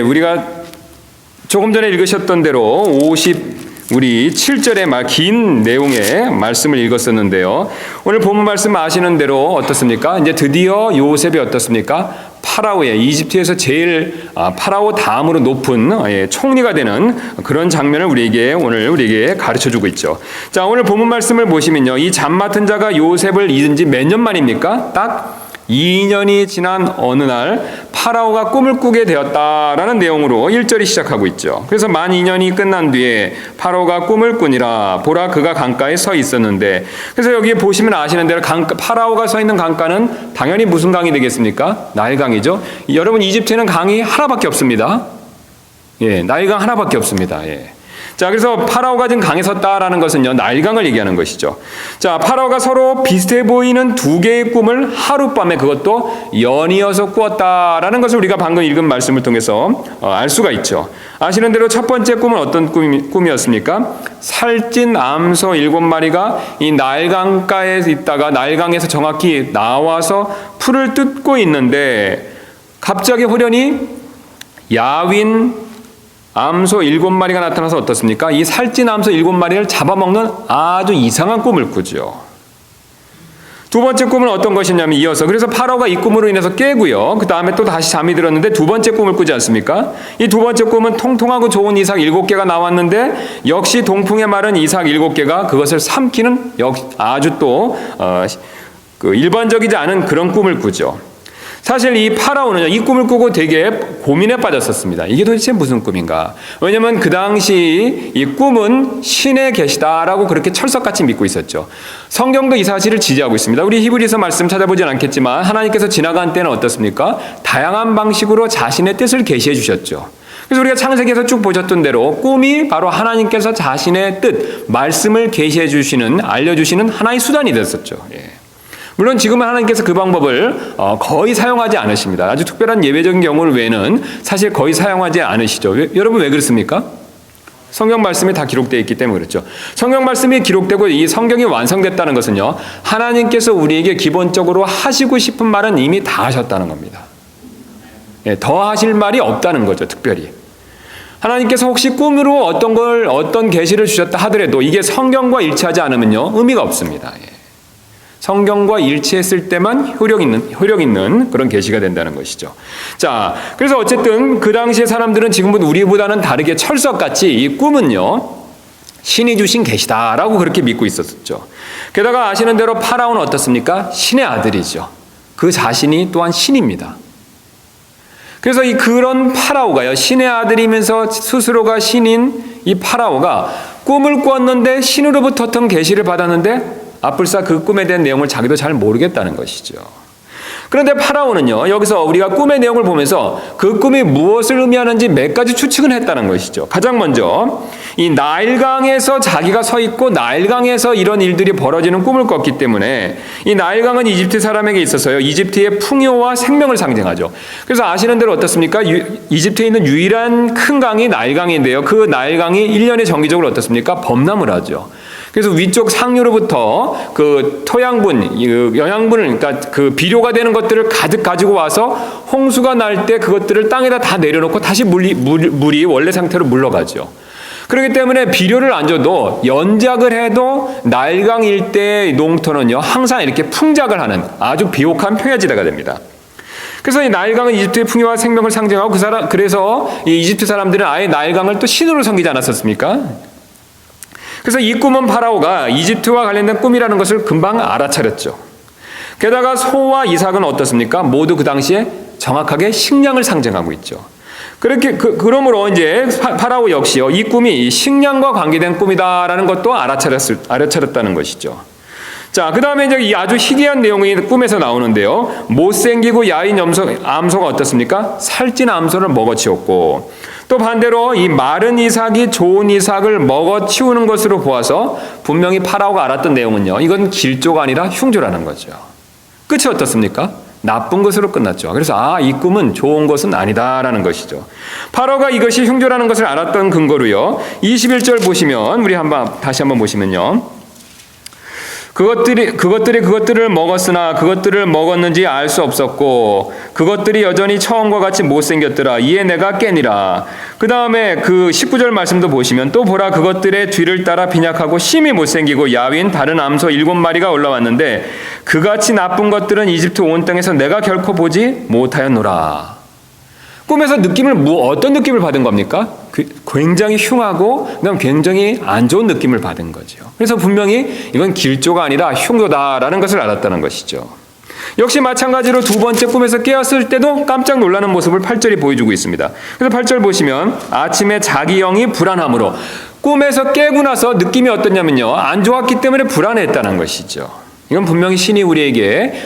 우리가 조금 전에 읽으셨던 대로 7절의 긴 내용의 말씀을 읽었었는데요. 오늘 본문 말씀 아시는 대로 어떻습니까? 이제 드디어 요셉이 어떻습니까? 파라오의 이집트에서 제일 파라오 다음으로 높은 총리가 되는 그런 장면을 우리에게 가르쳐주고 있죠. 자, 오늘 본문 말씀을 보시면요, 이 잠 맡은 자가 요셉을 잊은 지 몇 년 만입니까? 딱 2년이 지난 어느 날 파라오가 꿈을 꾸게 되었다라는 내용으로 1절이 시작하고 있죠. 그래서 만 2년이 끝난 뒤에 파라오가 꿈을 꾸니라 보라 그가 강가에 서 있었는데, 그래서 여기 보시면 아시는 대로 파라오가 서 있는 강가는 당연히 무슨 강이 되겠습니까? 나일강이죠. 여러분, 이집트에는 강이 하나밖에 없습니다. 나일강 하나밖에 없습니다. 자, 그래서 파라오가 지금 강에 섰다라는 것은요, 나일강을 얘기하는 것이죠. 자, 파라오가 서로 비슷해 보이는 두 개의 꿈을 하룻밤에 그것도 연이어서 꾸었다라는 것을 우리가 방금 읽은 말씀을 통해서 알 수가 있죠. 아시는 대로 첫 번째 꿈은 어떤 꿈이었습니까? 살찐 암소 7마리가 이 나일강가에 있다가 나일강에서 정확히 나와서 풀을 뜯고 있는데, 갑자기 호련히 야윈 암소 7마리가 나타나서 어떻습니까? 이 살찐 암소 7마리를 잡아먹는 아주 이상한 꿈을 꾸죠. 두 번째 꿈은 어떤 것이냐면 이어서, 그래서 파라오가 이 꿈으로 인해서 깨고요, 그 다음에 또 다시 잠이 들었는데 두 번째 꿈을 꾸지 않습니까? 이 두 번째 꿈은 통통하고 좋은 이삭 7개가 나왔는데, 역시 동풍에 마른 이삭 7개가 그것을 삼키는 아주 또 일반적이지 않은 그런 꿈을 꾸죠. 사실 이 파라오는 이 꿈을 꾸고 되게 고민에 빠졌었습니다. 이게 도대체 무슨 꿈인가? 왜냐하면 그 당시 이 꿈은 신에 계시다라고 그렇게 철석같이 믿고 있었죠. 성경도 이 사실을 지지하고 있습니다. 우리 히브리서 말씀 찾아보진 않겠지만 하나님께서 지나간 때는 어떻습니까? 다양한 방식으로 자신의 뜻을 계시해 주셨죠. 그래서 우리가 창세기에서 쭉 보셨던 대로 꿈이 바로 하나님께서 자신의 뜻, 말씀을 계시해 주시는, 알려주시는 하나의 수단이 됐었죠. 물론 지금은 하나님께서 그 방법을 거의 사용하지 않으십니다. 아주 특별한 예외적인 경우를 외에는 사실 거의 사용하지 않으시죠. 여러분, 왜 그렇습니까? 성경 말씀이 다 기록되어 있기 때문에 그렇죠. 성경 말씀이 기록되고 이 성경이 완성됐다는 것은요, 하나님께서 우리에게 기본적으로 하시고 싶은 말은 이미 다 하셨다는 겁니다. 더 하실 말이 없다는 거죠. 특별히 하나님께서 혹시 꿈으로 어떤 계시를 주셨다 하더라도 이게 성경과 일치하지 않으면요, 의미가 없습니다. 성경과 일치했을 때만 효력 있는 그런 계시가 된다는 것이죠. 자, 그래서 어쨌든 그 당시의 사람들은 지금은 우리보다는 다르게 철석같이 이 꿈은요, 신이 주신 계시다라고 그렇게 믿고 있었죠. 게다가 아시는 대로 파라오는 어떻습니까? 신의 아들이죠. 그 자신이 또한 신입니다. 그래서 그런 파라오가요, 신의 아들이면서 스스로가 신인 이 파라오가 꿈을 꿨는데 신으로부터 어떤 계시를 받았는데 앞불사 그 꿈에 대한 내용을 자기도 잘 모르겠다는 것이죠. 그런데 파라오는요, 여기서 우리가 꿈의 내용을 보면서 그 꿈이 무엇을 의미하는지 몇 가지 추측은 했다는 것이죠. 가장 먼저 이 나일강에서 자기가 서 있고 나일강에서 이런 일들이 벌어지는 꿈을 꿨기 때문에, 이 나일강은 이집트 사람에게 있어서요, 이집트의 풍요와 생명을 상징하죠. 그래서 아시는 대로 어떻습니까? 이집트에 있는 유일한 큰 강이 나일강인데요, 그 나일강이 1년에 정기적으로 어떻습니까? 범람을 하죠. 그래서 위쪽 상류로부터 그 토양분, 영양분을, 그러니까 그 비료가 되는 것들을 가득 가지고 와서 홍수가 날 때 그것들을 땅에다 다 내려놓고 다시 물이 원래 상태로 물러가죠. 그렇기 때문에 비료를 안 줘도 연작을 해도 나일강 일대의 농토는요, 항상 이렇게 풍작을 하는 아주 비옥한 평야지대가 됩니다. 그래서 이 나일강은 이집트의 풍요와 생명을 상징하고 그래서 이 이집트 사람들은 아예 나일강을 또 신으로 섬기지 않았었습니까? 그래서 이 꿈은 파라오가 이집트와 관련된 꿈이라는 것을 금방 알아차렸죠. 게다가 소와 이삭은 어떻습니까? 모두 그 당시에 정확하게 식량을 상징하고 있죠. 그러므로 이제 파라오 역시요, 이 꿈이 식량과 관계된 꿈이다라는 것도 알아차렸다는 것이죠. 자, 그 다음에 이제 이 아주 희귀한 내용이 꿈에서 나오는데요. 못생기고 야인 암소가 어떻습니까? 살찐 암소를 먹어치웠고, 또 반대로 이 마른 이삭이 좋은 이삭을 먹어치우는 것으로 보아서 분명히 파라오가 알았던 내용은요, 이건 길조가 아니라 흉조라는 거죠. 끝이 어떻습니까? 나쁜 것으로 끝났죠. 그래서 이 꿈은 좋은 것은 아니다라는 것이죠. 파라오가 이것이 흉조라는 것을 알았던 근거로요, 21절 보시면, 우리 다시 한번 보시면요, 그것들을 먹었으나 그것들을 먹었는지 알 수 없었고 그것들이 여전히 처음과 같이 못생겼더라. 이에 내가 깨니라. 그 다음에 그 19절 말씀도 보시면 또 보라 그것들의 뒤를 따라 빈약하고 심히 못생기고 야윈 다른 암소 7마리가 올라왔는데 그같이 나쁜 것들은 이집트 온 땅에서 내가 결코 보지 못하였노라. 꿈에서 어떤 느낌을 받은 겁니까? 굉장히 흉하고 그다음 굉장히 안 좋은 느낌을 받은 거죠. 그래서 분명히 이건 길조가 아니라 흉조다라는 것을 알았다는 것이죠. 역시 마찬가지로 두 번째 꿈에서 깨었을 때도 깜짝 놀라는 모습을 8절이 보여주고 있습니다. 그래서 8절 보시면 아침에 자기 영이 불안함으로 꿈에서 깨고 나서 느낌이 어떠냐면요. 안 좋았기 때문에 불안했다는 것이죠. 이건 분명히 신이 우리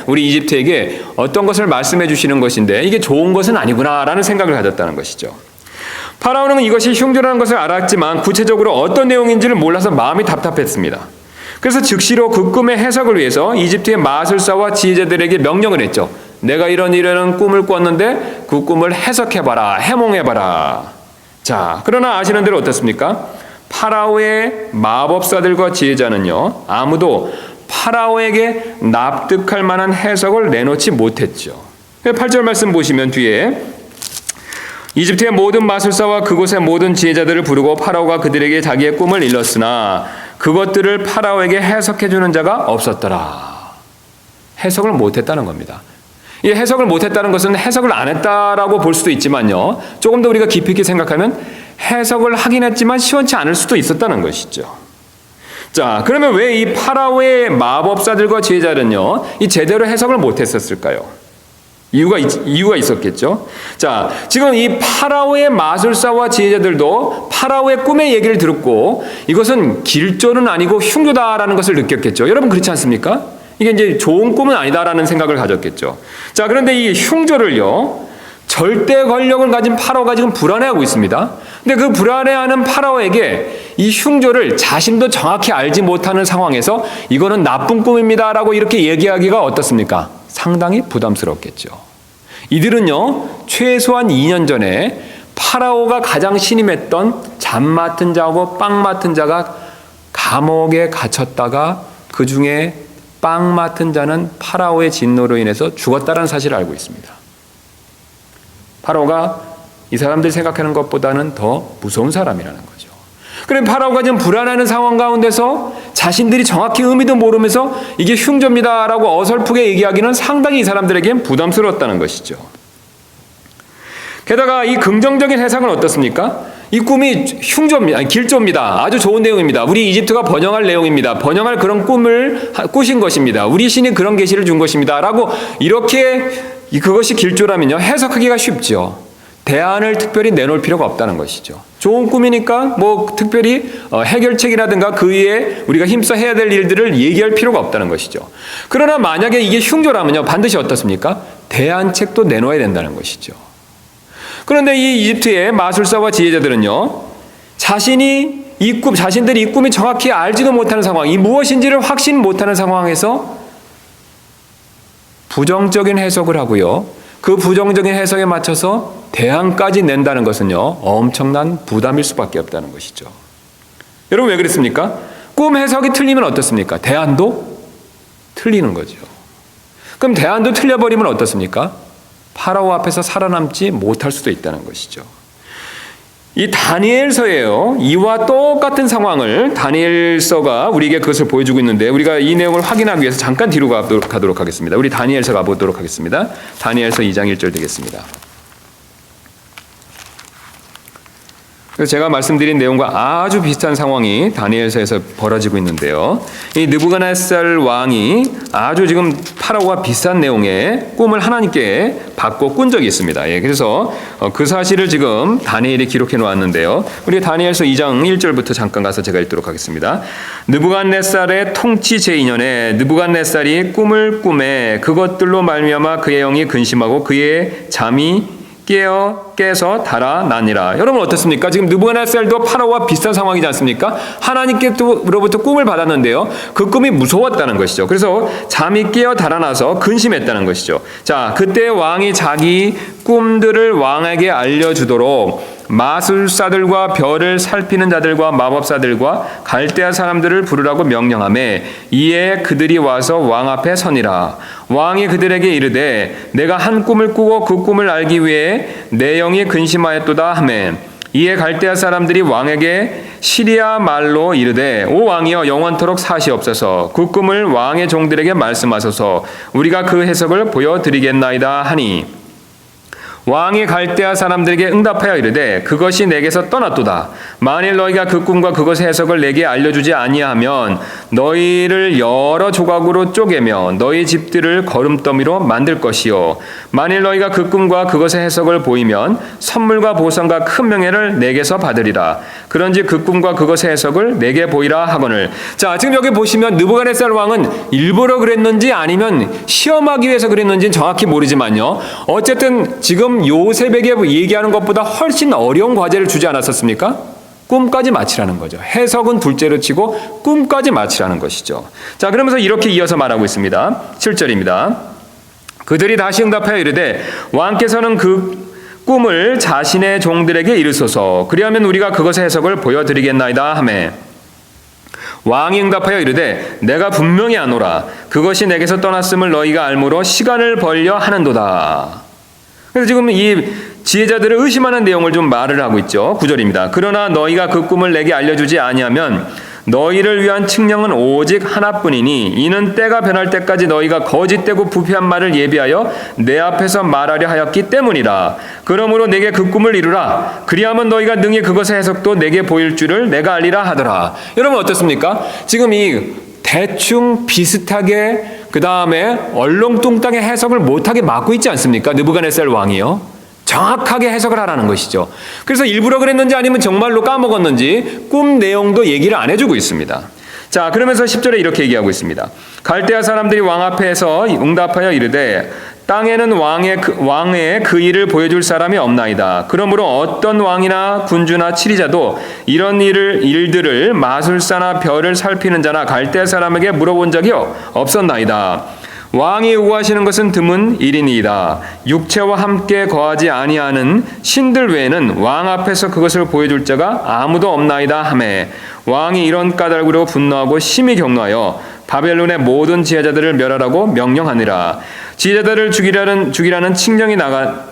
이집트에게 어떤 것을 말씀해 주시는 것인데 이게 좋은 것은 아니구나라는 생각을 가졌다는 것이죠. 파라오는 이것이 흉조라는 것을 알았지만 구체적으로 어떤 내용인지를 몰라서 마음이 답답했습니다. 그래서 즉시로 그 꿈의 해석을 위해서 이집트의 마술사와 지혜자들에게 명령을 했죠. 내가 이런 꿈을 꿨는데 그 꿈을 해석해봐라, 해몽해봐라. 자, 그러나 아시는 대로 어떻습니까? 파라오의 마법사들과 지혜자는요, 아무도 파라오에게 납득할 만한 해석을 내놓지 못했죠. 8절 말씀 보시면 뒤에 이집트의 모든 마술사와 그곳의 모든 지혜자들을 부르고 파라오가 그들에게 자기의 꿈을 일렀으나 그것들을 파라오에게 해석해주는 자가 없었더라. 해석을 못했다는 겁니다. 이 해석을 못했다는 것은 해석을 안 했다라고 볼 수도 있지만요. 조금 더 우리가 깊이 있게 생각하면 해석을 하긴 했지만 시원치 않을 수도 있었다는 것이죠. 자, 그러면 왜 이 파라오의 마법사들과 지혜자는요, 이 제대로 해석을 못했었을까요? 이유가 있었겠죠. 자, 지금 이 파라오의 마술사와 지혜자들도 파라오의 꿈의 얘기를 들었고 이것은 길조는 아니고 흉조다라는 것을 느꼈겠죠. 여러분 그렇지 않습니까? 이게 이제 좋은 꿈은 아니다라는 생각을 가졌겠죠. 자, 그런데 이 흉조를요, 절대 권력을 가진 파라오가 지금 불안해하고 있습니다. 근데 그 불안해하는 파라오에게 이 흉조를 자신도 정확히 알지 못하는 상황에서 이거는 나쁜 꿈입니다라고 이렇게 얘기하기가 어떻습니까? 상당히 부담스럽겠죠. 이들은요, 최소한 2년 전에 파라오가 가장 신임했던 잠 맡은 자하고 빵 맡은 자가 감옥에 갇혔다가 그 중에 빵 맡은 자는 파라오의 진노로 인해서 죽었다는 사실을 알고 있습니다. 파라오가 이 사람들이 생각하는 것보다는 더 무서운 사람이라는 거죠. 그럼 파라오가 지금 불안해하는 상황 가운데서 자신들이 정확히 의미도 모르면서 이게 흉조입니다라고 어설프게 얘기하기는 상당히 이 사람들에겐 부담스러웠다는 것이죠. 게다가 이 긍정적인 해석은 어떻습니까? 이 꿈이 길조입니다. 아주 좋은 내용입니다. 우리 이집트가 번영할 내용입니다. 번영할 그런 꿈을 꾸신 것입니다. 우리 신이 그런 계시를 준 것입니다. 라고 이렇게 그것이 길조라면요, 해석하기가 쉽죠. 대안을 특별히 내놓을 필요가 없다는 것이죠. 좋은 꿈이니까 특별히 해결책이라든가 그 위에 우리가 힘써 해야 될 일들을 얘기할 필요가 없다는 것이죠. 그러나 만약에 이게 흉조라면요, 반드시 어떻습니까? 대안책도 내놓아야 된다는 것이죠. 그런데 이 이집트의 마술사와 지혜자들은요, 자신들이 이 꿈이 정확히 알지도 못하는 상황, 이 무엇인지를 확신 못하는 상황에서 부정적인 해석을 하고요, 그 부정적인 해석에 맞춰서 대안까지 낸다는 것은요, 엄청난 부담일 수밖에 없다는 것이죠. 여러분 왜 그랬습니까? 꿈 해석이 틀리면 어떻습니까? 대안도 틀리는 거죠. 그럼 대안도 틀려버리면 어떻습니까? 파라오 앞에서 살아남지 못할 수도 있다는 것이죠. 이 다니엘서예요. 이와 똑같은 상황을 다니엘서가 우리에게 그것을 보여주고 있는데 우리가 이 내용을 확인하기 위해서 잠깐 뒤로 가도록 하겠습니다. 우리 다니엘서 가보도록 하겠습니다. 다니엘서 2장 1절 되겠습니다. 그래서 제가 말씀드린 내용과 아주 비슷한 상황이 다니엘서에서 벌어지고 있는데요. 이 느부갓네살 왕이 아주 지금 파라오와 비슷한 내용의 꿈을 하나님께 받고 꾼 적이 있습니다. 그래서 그 사실을 지금 다니엘이 기록해 놓았는데요. 우리 다니엘서 2장 1절부터 잠깐 가서 제가 읽도록 하겠습니다. 느부갓네살의 통치 제2년에 느부갓네살이 꿈을 꾸매 그것들로 말미암아 그의 영이 근심하고 그의 잠이 하나님께서 달아나니라. 여러분 어떻습니까? 지금 느부갓네살도 파라오와 비슷한 상황이지 않습니까? 하나님께로부터 꿈을 받았는데요. 그 꿈이 무서웠다는 것이죠. 그래서 잠이 깨어 달아나서 근심했다는 것이죠. 자, 그때 왕이 자기 꿈들을 왕에게 알려주도록 마술사들과 별을 살피는 자들과 마법사들과 갈대아 사람들을 부르라고 명령하매 이에 그들이 와서 왕 앞에 서니라. 왕이 그들에게 이르되 내가 한 꿈을 꾸고 그 꿈을 알기 위해 내 영이 근심하였도다 하매 이에 갈대아 사람들이 왕에게 시리아 말로 이르되 오 왕이여 영원토록 사시옵소서. 그 꿈을 왕의 종들에게 말씀하소서. 우리가 그 해석을 보여드리겠나이다 하니 왕이 갈대아 사람들에게 응답하여 이르되 그것이 내게서 떠났도다. 만일 너희가 그 꿈과 그것의 해석을 내게 알려주지 아니하면 너희를 여러 조각으로 쪼개며 너희 집들을 거름더미로 만들 것이요 만일 너희가 그 꿈과 그것의 해석을 보이면 선물과 보상과 큰 명예를 내게서 받으리라. 그런지 그 꿈과 그것의 해석을 내게 보이라 하거늘. 자, 지금 여기 보시면 느부갓네살 왕은 일부러 그랬는지 아니면 시험하기 위해서 그랬는지는 정확히 모르지만요. 어쨌든 지금 요셉에게 얘기하는 것보다 훨씬 어려운 과제를 주지 않았었습니까? 꿈까지 맞히라는 거죠. 해석은 둘째로 치고 꿈까지 맞히라는 것이죠. 자, 그러면서 이렇게 이어서 말하고 있습니다. 7절입니다. 그들이 다시 응답하여 이르되 왕께서는 그 꿈을 자신의 종들에게 이르소서. 그리하면 우리가 그것의 해석을 보여드리겠나이다 하매 왕이 응답하여 이르되 내가 분명히 아노라. 그것이 내게서 떠났음을 너희가 알므로 시간을 벌려 하는도다. 그래서 지금 이 지혜자들을 의심하는 내용을 좀 말을 하고 있죠. 9절입니다. 그러나 너희가 그 꿈을 내게 알려주지 아니하면 너희를 위한 칙령은 오직 하나뿐이니 이는 때가 변할 때까지 너희가 거짓되고 부패한 말을 예비하여 내 앞에서 말하려 하였기 때문이라. 그러므로 내게 그 꿈을 이루라. 그리하면 너희가 능히 그것의 해석도 내게 보일 줄을 내가 알리라 하더라. 여러분 어떻습니까? 지금 이 대충 비슷하게 그 다음에 얼렁뚱땅의 해석을 못하게 막고 있지 않습니까? 느부갓네살 왕이요. 정확하게 해석을 하라는 것이죠. 그래서 일부러 그랬는지 아니면 정말로 까먹었는지 꿈 내용도 얘기를 안 해주고 있습니다. 자, 그러면서 10절에 이렇게 얘기하고 있습니다. 갈대아 사람들이 왕 앞에서 응답하여 이르되 땅에는 왕의 그 일을 보여줄 사람이 없나이다. 그러므로 어떤 왕이나 군주나 치리자도 이런 일들을 마술사나 별을 살피는 자나 갈대아 사람에게 물어본 적이 없었나이다. 왕이 요구하시는 것은 드문 일이니이다. 육체와 함께 거하지 아니하는 신들 외에는 왕 앞에서 그것을 보여줄 자가 아무도 없나이다 하매 왕이 이런 까닭으로 분노하고 심히 경노하여 바벨론의 모든 지혜자들을 멸하라고 명령하니라. 지혜자들을 죽이라는 칙령이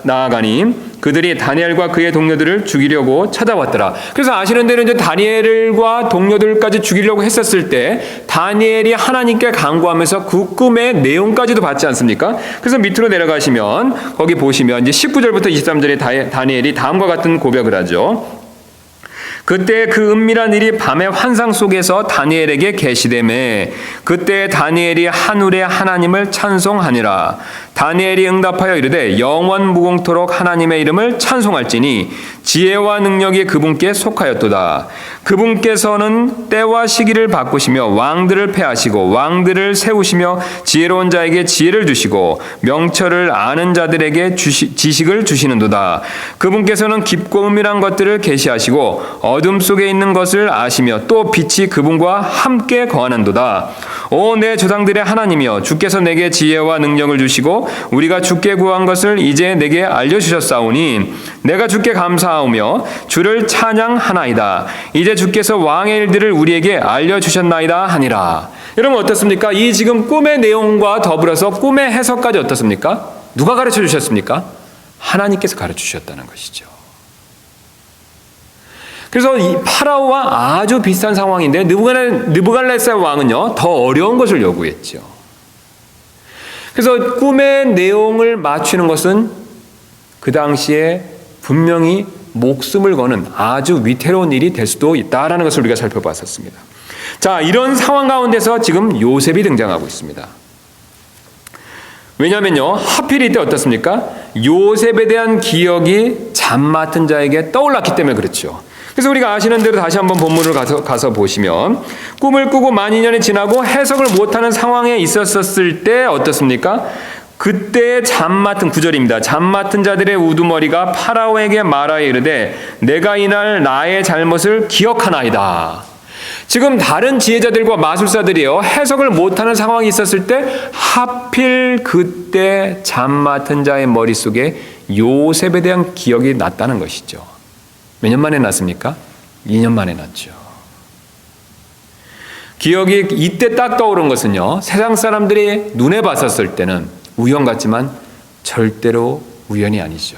나아가니 그들이 다니엘과 그의 동료들을 죽이려고 찾아왔더라. 그래서 아시는 대로 이제 다니엘과 동료들까지 죽이려고 했었을 때 다니엘이 하나님께 간구하면서 그 꿈의 내용까지도 받지 않습니까? 그래서 밑으로 내려가시면 거기 보시면 이제 19절부터 23절에 다니엘이 다음과 같은 고백을 하죠. 그때 그 은밀한 일이 밤의 환상 속에서 다니엘에게 계시되매 그때 다니엘이 하늘의 하나님을 찬송하니라. 다니엘이 응답하여 이르되 영원 무궁토록 하나님의 이름을 찬송할지니 지혜와 능력이 그분께 속하였도다. 그분께서는 때와 시기를 바꾸시며 왕들을 패하시고 왕들을 세우시며 지혜로운 자에게 지혜를 주시고 명철을 아는 자들에게 지식을 주시는도다. 그분께서는 깊고 은밀한 것들을 계시하시고 어둠 속에 있는 것을 아시며 또 빛이 그분과 함께 거하는도다. 오 내 조상들의 하나님이여 주께서 내게 지혜와 능력을 주시고 우리가 주께 구한 것을 이제 내게 알려주셨사오니 내가 주께 감사하오며 주를 찬양하나이다. 이제 주께서 왕의 일들을 우리에게 알려주셨나이다 하니라. 여러분 어떻습니까? 이 지금 꿈의 내용과 더불어서 꿈의 해석까지 어떻습니까? 누가 가르쳐 주셨습니까? 하나님께서 가르쳐 주셨다는 것이죠. 그래서 이 파라오와 아주 비슷한 상황인데 느부갓네살 왕은요 더 어려운 것을 요구했죠. 그래서 꿈의 내용을 맞추는 것은 그 당시에 분명히 목숨을 거는 아주 위태로운 일이 될 수도 있다라는 것을 우리가 살펴봤었습니다. 자, 이런 상황 가운데서 지금 요셉이 등장하고 있습니다. 왜냐하면요 하필 이때 어떻습니까? 요셉에 대한 기억이 잠 맡은 자에게 떠올랐기 때문에 그렇죠. 그래서 우리가 아시는 대로 다시 한번 본문을 가서 보시면 꿈을 꾸고 많이 년이 지나고 해석을 못하는 상황에 있었을 때 어떻습니까? 그때 잠 맡은 9절입니다. 잠 맡은 자들의 우두머리가 파라오에게 말하여 이르되 내가 이날 나의 잘못을 기억하나이다. 지금 다른 지혜자들과 마술사들이요 해석을 못하는 상황이 있었을 때 하필 그때 잠 맡은 자의 머릿속에 요셉에 대한 기억이 났다는 것이죠. 몇 년 만에 났습니까? 2년 만에 났죠. 기억이 이때 딱 떠오른 것은요, 세상 사람들이 눈에 봤었을 때는 우연 같지만 절대로 우연이 아니죠.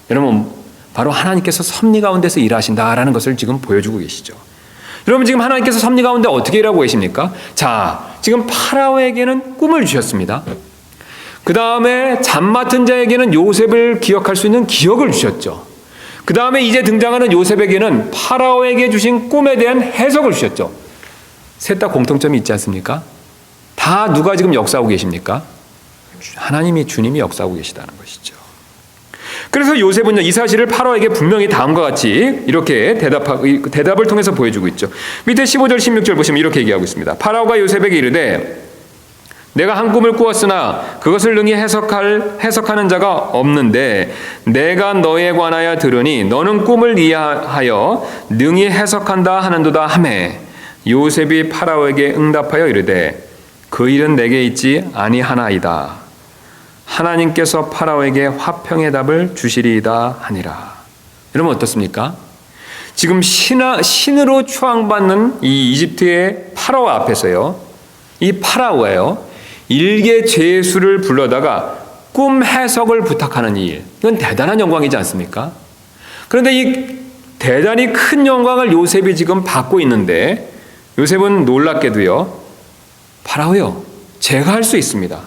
여러분, 바로 하나님께서 섭리 가운데서 일하신다라는 것을 지금 보여주고 계시죠. 여러분, 지금 하나님께서 섭리 가운데 어떻게 일하고 계십니까? 자, 지금 파라오에게는 꿈을 주셨습니다. 그 다음에 잠 맡은 자에게는 요셉을 기억할 수 있는 기억을 주셨죠. 그 다음에 이제 등장하는 요셉에게는 파라오에게 주신 꿈에 대한 해석을 주셨죠. 셋 다 공통점이 있지 않습니까? 다 누가 지금 역사하고 계십니까? 하나님이, 주님이 역사하고 계시다는 것이죠. 그래서 요셉은요, 이 사실을 파라오에게 분명히 다음과 같이 이렇게 대답을 통해서 보여주고 있죠. 밑에 15절 16절 보시면 이렇게 얘기하고 있습니다. 파라오가 요셉에게 이르되 내가 한 꿈을 꾸었으나 그것을 능히 해석하는 자가 없는데 내가 너에 관하여 들으니 너는 꿈을 이해하여 능히 해석한다 하는도다 하매 요셉이 파라오에게 응답하여 이르되 그 일은 내게 있지 아니하나이다. 하나님께서 파라오에게 화평의 답을 주시리이다 하니라. 여러분 어떻습니까? 지금 신으로 추앙받는 이 이집트의 파라오 앞에서요, 이 파라오가요 일개 죄수를 불러다가 꿈 해석을 부탁하는 일, 이건 대단한 영광이지 않습니까? 그런데 이 대단히 큰 영광을 요셉이 지금 받고 있는데 요셉은 놀랍게도요, 파라오요, 제가 할 수 있습니다.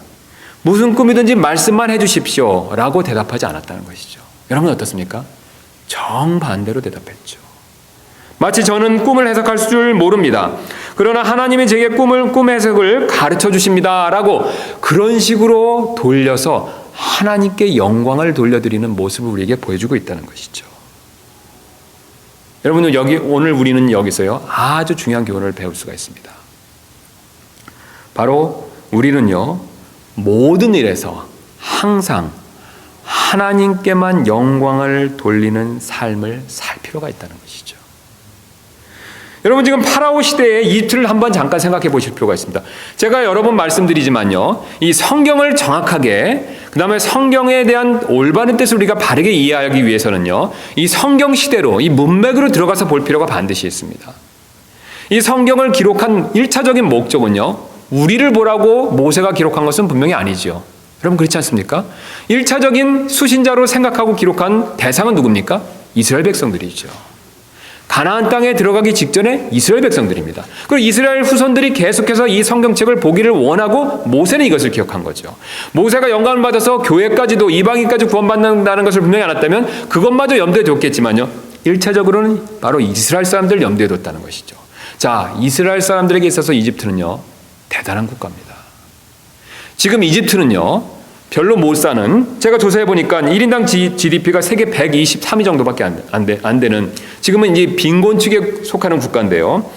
무슨 꿈이든지 말씀만 해주십시오 라고 대답하지 않았다는 것이죠. 여러분 어떻습니까? 정반대로 대답했죠. 마치 저는 꿈을 해석할 줄 모릅니다. 그러나 하나님이 제게 꿈 해석을 가르쳐 주십니다 라고 그런 식으로 돌려서 하나님께 영광을 돌려드리는 모습을 우리에게 보여주고 있다는 것이죠. 여러분, 오늘 우리는 여기서요 아주 중요한 교훈을 배울 수가 있습니다. 바로 우리는요 모든 일에서 항상 하나님께만 영광을 돌리는 삶을 살 필요가 있다는 것이죠. 여러분, 지금 파라오 시대의 이틀을 한번 잠깐 생각해 보실 필요가 있습니다. 제가 여러 번 말씀드리지만요, 이 성경을 정확하게, 그 다음에 성경에 대한 올바른 뜻을 우리가 바르게 이해하기 위해서는요, 이 성경 시대로, 이 문맥으로 들어가서 볼 필요가 반드시 있습니다. 이 성경을 기록한 1차적인 목적은요, 우리를 보라고 모세가 기록한 것은 분명히 아니죠. 여러분 그렇지 않습니까? 1차적인 수신자로 생각하고 기록한 대상은 누굽니까? 이스라엘 백성들이죠. 가나안 땅에 들어가기 직전에 이스라엘 백성들입니다. 그리고 이스라엘 후손들이 계속해서 이 성경책을 보기를 원하고 모세는 이것을 기억한 거죠. 모세가 영감을 받아서 교회까지도 이방인까지 구원받는다는 것을 분명히 알았다면 그것마저 염두에 뒀겠지만요, 1차적으로는 바로 이스라엘 사람들을 염두에 뒀다는 것이죠. 자, 이스라엘 사람들에게 있어서 이집트는요 대단한 국가입니다. 지금 이집트는요 별로 못 사는, 제가 조사해 보니까 1인당 GDP가 세계 123위 정도밖에 안 되는, 지금은 이제 빈곤 축에 속하는 국가인데요,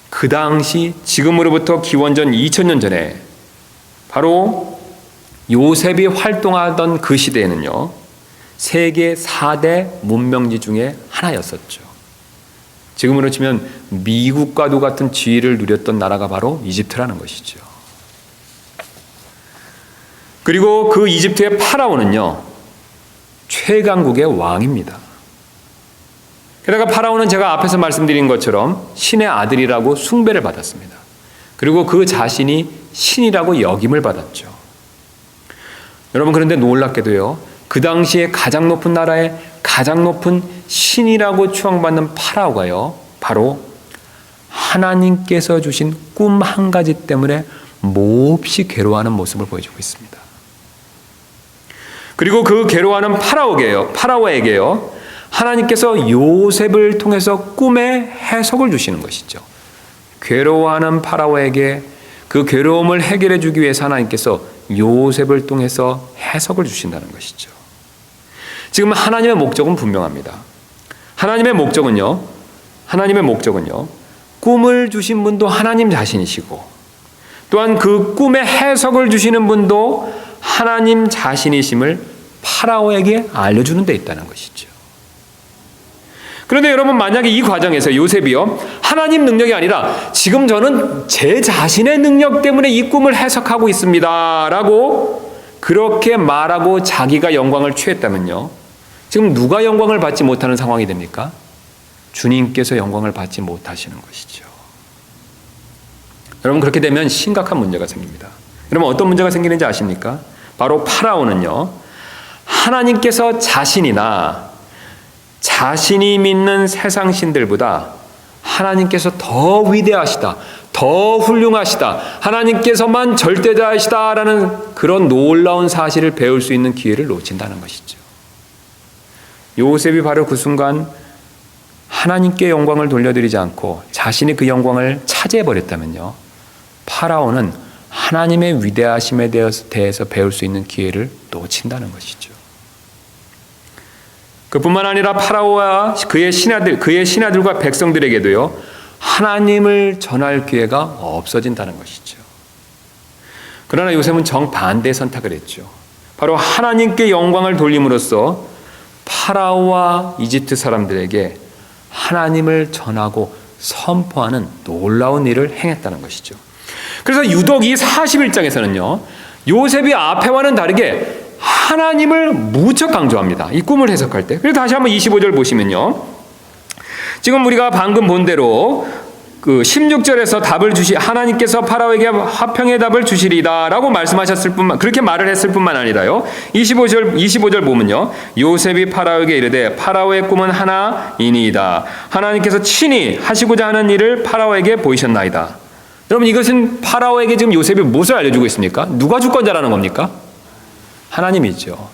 그 당시 지금으로부터 기원전 2000년 전에 바로 요셉이 활동하던 그 시대에는요 세계 4대 문명지 중에 하나였었죠. 지금으로 치면 미국과도 같은 지위를 누렸던 나라가 바로 이집트라는 것이죠. 그리고 그 이집트의 파라오는요 최강국의 왕입니다. 게다가 파라오는 제가 앞에서 말씀드린 것처럼 신의 아들이라고 숭배를 받았습니다. 그리고 그 자신이 신이라고 역임을 받았죠. 여러분, 그런데 놀랍게도요 그 당시에 가장 높은 나라의 가장 높은 신이라고 추앙받는 파라오가요 바로 하나님께서 주신 꿈 한 가지 때문에 몹시 괴로워하는 모습을 보여주고 있습니다. 그리고 그 괴로워하는 파라오에게요 하나님께서 요셉을 통해서 꿈의 해석을 주시는 것이죠. 괴로워하는 파라오에게 그 괴로움을 해결해 주기 위해서 하나님께서 요셉을 통해서 해석을 주신다는 것이죠. 지금 하나님의 목적은 분명합니다. 하나님의 목적은요 꿈을 주신 분도 하나님 자신이시고, 또한 그 꿈의 해석을 주시는 분도 하나님 자신이심을 파라오에게 알려주는 데 있다는 것이죠. 그런데 여러분, 만약에 이 과정에서 요셉이요, 하나님 능력이 아니라 지금 저는 제 자신의 능력 때문에 이 꿈을 해석하고 있습니다 라고 그렇게 말하고 자기가 영광을 취했다면요, 지금 누가 영광을 받지 못하는 상황이 됩니까? 주님께서 영광을 받지 못하시는 것이죠. 여러분, 그렇게 되면 심각한 문제가 생깁니다. 여러분, 어떤 문제가 생기는지 아십니까? 바로 파라오는요, 하나님께서 자신이나 자신이 믿는 세상 신들보다 하나님께서 더 위대하시다, 더 훌륭하시다, 하나님께서만 절대자이시다라는 그런 놀라운 사실을 배울 수 있는 기회를 놓친다는 것이죠. 요셉이 바로 그 순간 하나님께 영광을 돌려드리지 않고 자신이 그 영광을 차지해버렸다면요, 파라오는 하나님의 위대하심에 대해서 배울 수 있는 기회를 놓친다는 것이죠. 그뿐만 아니라 파라오와 그의 신하들과 백성들에게도요, 하나님을 전할 기회가 없어진다는 것이죠. 그러나 요셉은 정반대의 선택을 했죠. 바로 하나님께 영광을 돌림으로써 파라오와 이집트 사람들에게 하나님을 전하고 선포하는 놀라운 일을 행했다는 것이죠. 그래서 유독 이 41장에서는요, 요셉이 앞에와는 다르게 하나님을 무척 강조합니다. 이 꿈을 해석할 때. 그래서 다시 한번 25절 보시면요, 지금 우리가 방금 본 대로 그 16절에서 하나님께서 파라오에게 화평의 답을 주시리다라고 말씀하셨을 뿐만, 그렇게 말을 했을 뿐만 아니라요, 25절 보면요, 요셉이 파라오에게 이르되 파라오의 꿈은 하나이니이다. 하나님께서 친히 하시고자 하는 일을 파라오에게 보이셨나이다. 여러분, 이것은 파라오에게 지금 요셉이 무엇을 알려주고 있습니까? 누가 주권자라는 겁니까? 하나님이죠.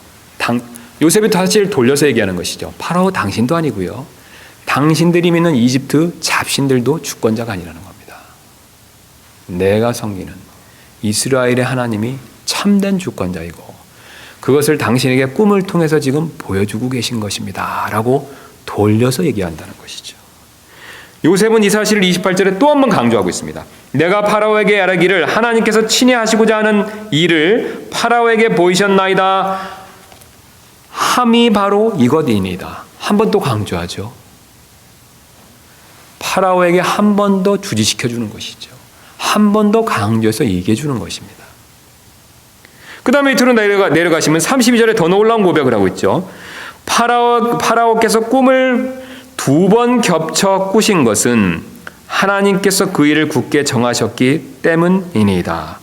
요셉이 사실 돌려서 얘기하는 것이죠. 파라오 당신도 아니고요, 당신들이 믿는 이집트 잡신들도 주권자가 아니라는 겁니다. 내가 섬기는 이스라엘의 하나님이 참된 주권자이고 그것을 당신에게 꿈을 통해서 지금 보여주고 계신 것입니다 라고 돌려서 얘기한다는 것이죠. 요셉은 이 사실을 28절에 또 한 번 강조하고 있습니다. 내가 파라오에게 말하기를 하나님께서 친히 하시고자 하는 일을 파라오에게 보이셨나이다 함이 바로 이것이니이다. 한 번 또 강조하죠. 파라오에게 한 번 더 주지시켜주는 것이죠. 한 번 더 강조해서 얘기해 주는 것입니다. 그 다음에 밑으로 내려가시면 32절에 더 놀라운 고백을 하고 있죠. 파라오께서 꿈을 2번 겹쳐 꾸신 것은 하나님께서 그 일을 굳게 정하셨기 때문이니이다.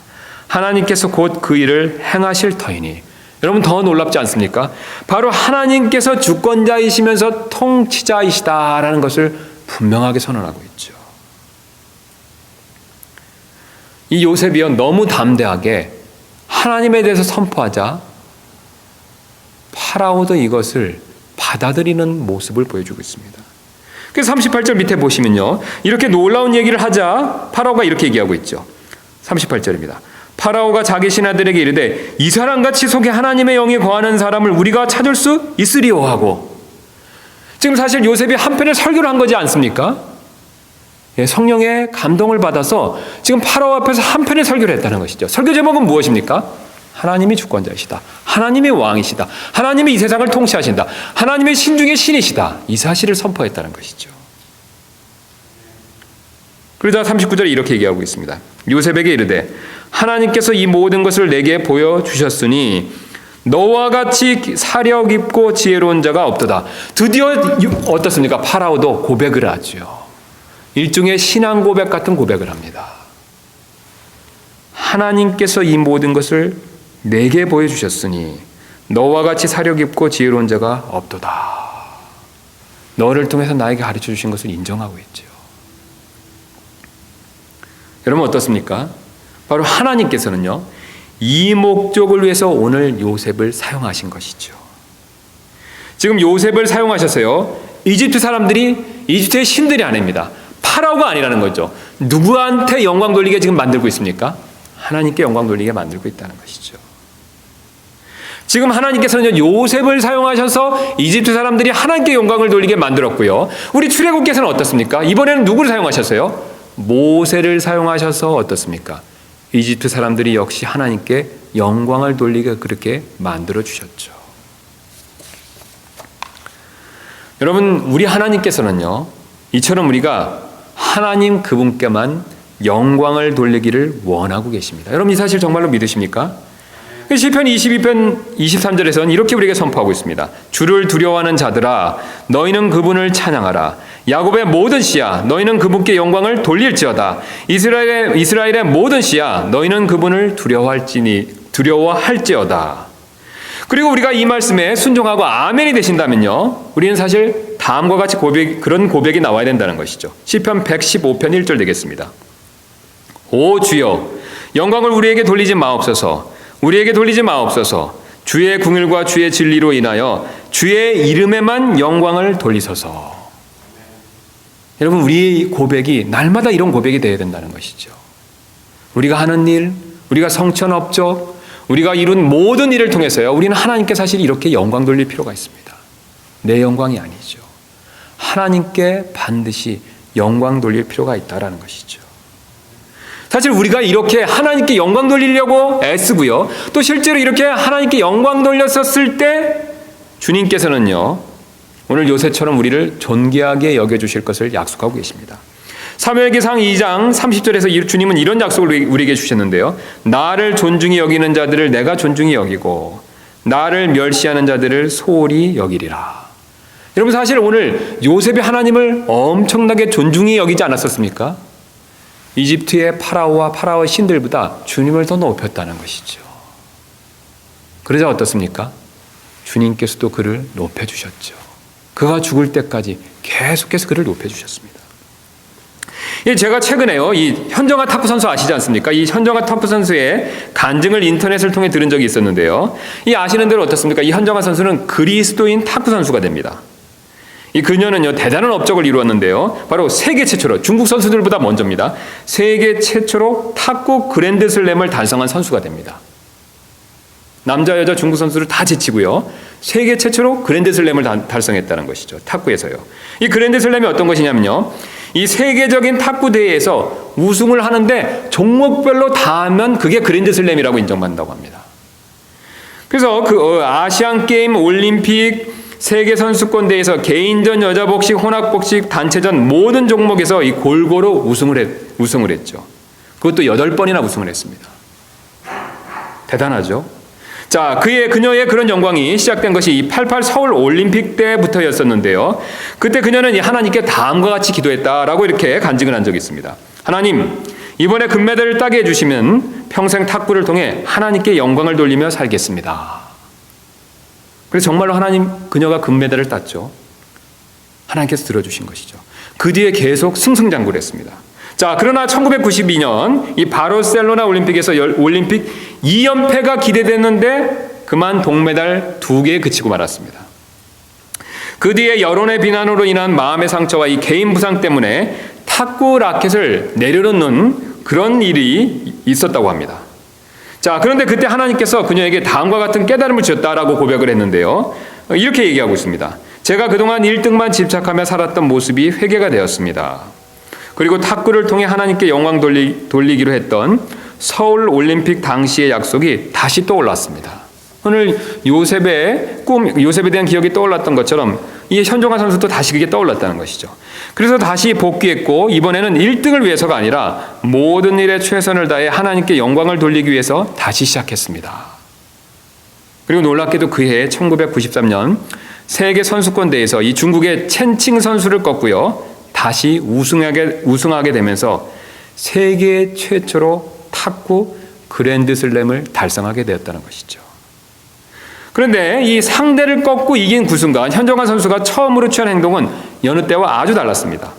하나님께서 곧 그 일을 행하실 터이니. 여러분, 더 놀랍지 않습니까? 바로 하나님께서 주권자이시면서 통치자이시다라는 것을 분명하게 선언하고 있죠. 이 요셉이요, 너무 담대하게 하나님에 대해서 선포하자 파라오도 이것을 받아들이는 모습을 보여주고 있습니다. 그래서 38절 밑에 보시면요, 이렇게 놀라운 얘기를 하자 파라오가 이렇게 얘기하고 있죠. 38절입니다. 파라오가 자기 신하들에게 이르되 이 사람같이 속에 하나님의 영이 거하는 사람을 우리가 찾을 수 있으리오 하고, 지금 사실 요셉이 한편의 설교를 한 거지 않습니까? 성령의 감동을 받아서 지금 파라오 앞에서 한편의 설교를 했다는 것이죠. 설교 제목은 무엇입니까? 하나님이 주권자이시다. 하나님이 왕이시다. 하나님이 이 세상을 통치하신다. 하나님의 신 중에 신이시다. 이 사실을 선포했다는 것이죠. 그러자 39절에 이렇게 얘기하고 있습니다. 요셉에게 이르되 하나님께서 이 모든 것을 내게 보여주셨으니 너와 같이 사력 있고 지혜로운 자가 없도다. 드디어 어떻습니까? 파라오도 고백을 하죠. 일종의 신앙 고백 같은 고백을 합니다. 하나님께서 이 모든 것을 내게 보여주셨으니 너와 같이 사력 있고 지혜로운 자가 없도다. 너를 통해서 나에게 가르쳐 주신 것을 인정하고 있죠. 여러분, 어떻습니까? 바로 하나님께서는요, 이 목적을 위해서 오늘 요셉을 사용하신 것이죠. 지금 요셉을 사용하셔서요, 이집트 사람들이 이집트의 신들이 아닙니다. 파라오가 아니라는 거죠. 누구한테 영광 돌리게 지금 만들고 있습니까? 하나님께 영광 돌리게 만들고 있다는 것이죠. 지금 하나님께서는 요셉을 사용하셔서 이집트 사람들이 하나님께 영광을 돌리게 만들었고요. 우리 출애굽께서는 어떻습니까? 이번에는 누구를 사용하셨어요? 모세를 사용하셔서 어떻습니까? 이집트 사람들이 역시 하나님께 영광을 돌리게 그렇게 만들어 주셨죠. 여러분, 우리 하나님께서는요, 이처럼 우리가 하나님 그분께만 영광을 돌리기를 원하고 계십니다. 여러분, 이 사실 정말로 믿으십니까? 시편 22편 23절에서는 이렇게 우리에게 선포하고 있습니다. 주를 두려워하는 자들아, 너희는 그분을 찬양하라. 야곱의 모든 씨야, 너희는 그분께 영광을 돌릴지어다. 이스라엘의 모든 씨야, 너희는 그분을 두려워할지어다. 그리고 우리가 이 말씀에 순종하고 아멘이 되신다면요, 우리는 사실 다음과 같이 그런 고백이 나와야 된다는 것이죠. 시편 115편 1절 되겠습니다. 오 주여, 영광을 우리에게 돌리지 마옵소서. 우리에게 돌리지 마옵소서. 주의 궁율과 주의 진리로 인하여 주의 이름에만 영광을 돌리소서. 여러분, 우리의 고백이 날마다 이런 고백이 되어야 된다는 것이죠. 우리가 하는 일, 우리가 성취한 업적, 우리가 이룬 모든 일을 통해서요, 우리는 하나님께 사실 이렇게 영광 돌릴 필요가 있습니다. 내 영광이 아니죠. 하나님께 반드시 영광 돌릴 필요가 있다라는 것이죠. 사실 우리가 이렇게 하나님께 영광 돌리려고 애쓰고요, 또 실제로 이렇게 하나님께 영광 돌렸었을 때 주님께서는요, 오늘 요새처럼 우리를 존귀하게 여겨주실 것을 약속하고 계십니다. 사무엘기상 2장 30절에서 주님은 이런 약속을 우리에게 주셨는데요. 나를 존중히 여기는 자들을 내가 존중히 여기고 나를 멸시하는 자들을 소홀히 여기리라. 여러분, 사실 오늘 요셉이 하나님을 엄청나게 존중히 여기지 않았었습니까? 이집트의 파라오와 파라오의 신들보다 주님을 더 높였다는 것이죠. 그러자 어떻습니까? 주님께서도 그를 높여주셨죠. 그가 죽을 때까지 계속해서 그를 높여주셨습니다. 제가 최근에요, 이 현정아 탁구 선수 아시지 않습니까? 이 현정아 탁구 선수의 간증을 인터넷을 통해 들은 적이 있었는데요. 이 아시는 대로 어떻습니까? 이 현정아 선수는 그리스도인 탁구 선수가 됩니다. 이 그녀는요, 대단한 업적을 이루었는데요. 바로 세계 최초로, 중국 선수들보다 먼저입니다. 세계 최초로 탁구 그랜드슬램을 달성한 선수가 됩니다. 남자, 여자 중국 선수를 다 제치고요, 세계 최초로 그랜드슬램을 달성했다는 것이죠. 탁구에서요. 이 그랜드슬램이 어떤 것이냐면요, 이 세계적인 탁구 대회에서 우승을 하는데 종목별로 다 하면 그게 그랜드슬램이라고 인정받는다고 합니다. 그래서 아시안 게임, 올림픽, 세계 선수권 대회에서 개인전, 여자 복식, 혼합 복식, 단체전 모든 종목에서 이 골고루 우승을 했죠. 그것도 8번이나 우승을 했습니다. 대단하죠. 자, 그녀의 그런 영광이 시작된 것이 이 88 서울 올림픽 때부터였었는데요. 그때 그녀는 하나님께 다음과 같이 기도했다라고 이렇게 간증을 한 적이 있습니다. 하나님, 이번에 금메달을 따게 해주시면 평생 탁구를 통해 하나님께 영광을 돌리며 살겠습니다. 그래서 정말로 그녀가 금메달을 땄죠. 하나님께서 들어주신 것이죠. 그 뒤에 계속 승승장구를 했습니다. 자, 그러나 1992년 이 바르셀로나 올림픽에서 올림픽 2연패가 기대됐는데 그만 동메달 2개에 그치고 말았습니다. 그 뒤에 여론의 비난으로 인한 마음의 상처와 이 개인 부상 때문에 탁구 라켓을 내려놓는 그런 일이 있었다고 합니다. 자, 그런데 그때 하나님께서 그녀에게 다음과 같은 깨달음을 주셨다라고 고백을 했는데요. 이렇게 얘기하고 있습니다. 제가 그동안 1등만 집착하며 살았던 모습이 회개가 되었습니다. 그리고 탁구를 통해 하나님께 영광 돌리기로 했던 서울 올림픽 당시의 약속이 다시 떠올랐습니다. 오늘 요셉에 대한 기억이 떠올랐던 것처럼 이 현종아 선수도 다시 그게 떠올랐다는 것이죠. 그래서 다시 복귀했고 이번에는 1등을 위해서가 아니라 모든 일에 최선을 다해 하나님께 영광을 돌리기 위해서 다시 시작했습니다. 그리고 놀랍게도 그해 1993년 세계 선수권 대회에서 이 중국의 첸칭 선수를 꺾고요, 다시 우승하게 되면서 세계 최초로 탁구 그랜드슬램을 달성하게 되었다는 것이죠. 그런데 이 상대를 꺾고 이긴 그 순간 현정아 선수가 처음으로 취한 행동은 여느 때와 아주 달랐습니다.